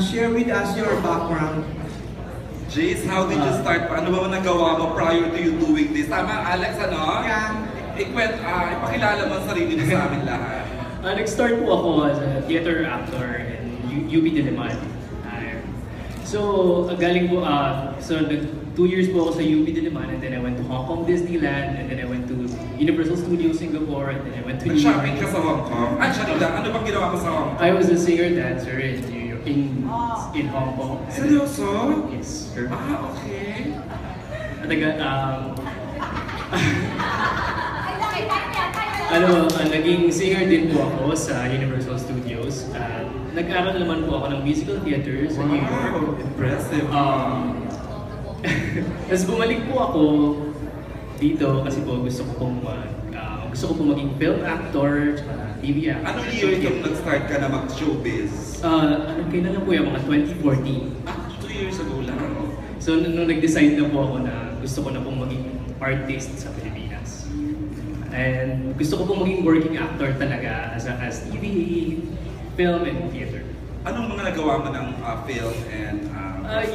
Share with us your background. Jace, how did you start? Paano ba nagawa mo prior to you doing this? Tama, Alex, ano? Yeah. Ipakilala mo ang sarili mo sa amin lahat. Nag-start po ako as a theater actor in UP Diliman. So, galing po, so 2 years po ako sa UP Diliman, and then I went to Hong Kong Disneyland, and then I went to Universal Studios Singapore, and then I went to New York. Nag-shopping ka sa Hong Kong? Ay, sorry lang. Ano bang ginawa mo sa Hong Kong? I was a singer-dancer in Hong Kong. Seryoso? Yes, sir. Okay. Naging singer din po ako sa Universal Studios. Nag-aral naman po ako ng musical theater sa New York. Wow, impressive. Tapos bumalik po ako dito kasi po gusto ko po maging film actor, TV actor. Anong year yung nag-start ka na mag-showbiz? Kailan na po yung mga 2014. 2 years ago lang. So nung nag-decide na po ako na gusto ko na pong maging artist sa Pilipinas. And gusto ko pong maging working actor talaga as TV, film, and theater. Anong mga nagawa mo ng film and...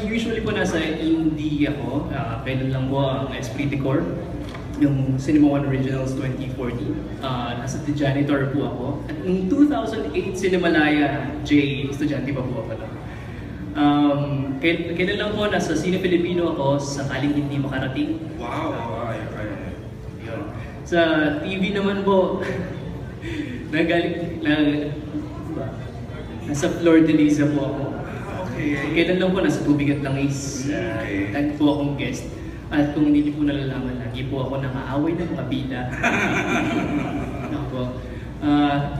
Usually po nasa indie ako. Kailan lang po ang Esprit de Corps, yung Cinema One Originals 2014. Nasa The Janitor po ako. At noong 2008, Cinemalaya J, estudyante pa po ako lang. Kailan lang po nasa Cine Filipino ako, Sakaling Hindi Makarating. Wow! Yun. Sa TV naman po, nasa Flor de Liza po ako. Okay. Kailan lang po nasa Tubig at Langis. Lagi po akong guest. At kung hindi niyo po nalalaman, lagi po ako nakaaway ng mga bida.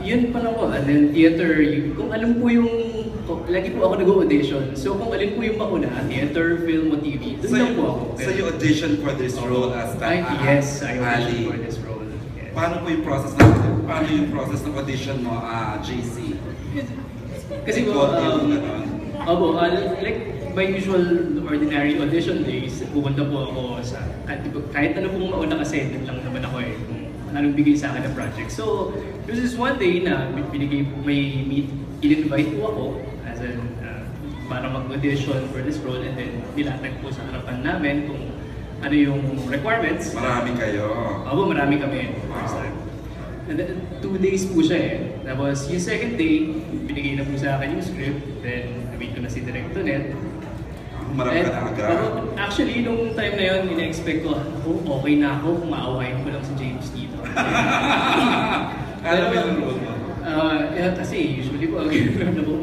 Yun pa lang po. And then theater, kung alam po yung... Lagi po ako nag-audition. So kung alin po yung mauna, theater, film, o TV, doon lang po ako. So you audition for this role as Yes, I auditioned for this role. Yes. Paano yung process ng audition mo, JC? Kasi po, like my usual ordinary audition days, pupunta po ako sa, kahit ano pong mauna kasi, din lang naman ako kung anong bigay sa akin na project. So, there was this one day na in-invite po ako as para mag-audition for this role, and then nilatag po sa harapan namin kung ano yung requirements. Marami kayo? Marami kami. First time. And then, 2 days po siya eh. Tapos yung second day, binigay na po sa akin yung script. Then, na-meet ko na si Director Net. Marami ka na agad? Actually, nung time na yun, ina-expect ko, okay na ako kung maawain ko lang si James dito. Alam mo yung role mo? Kasi usually po,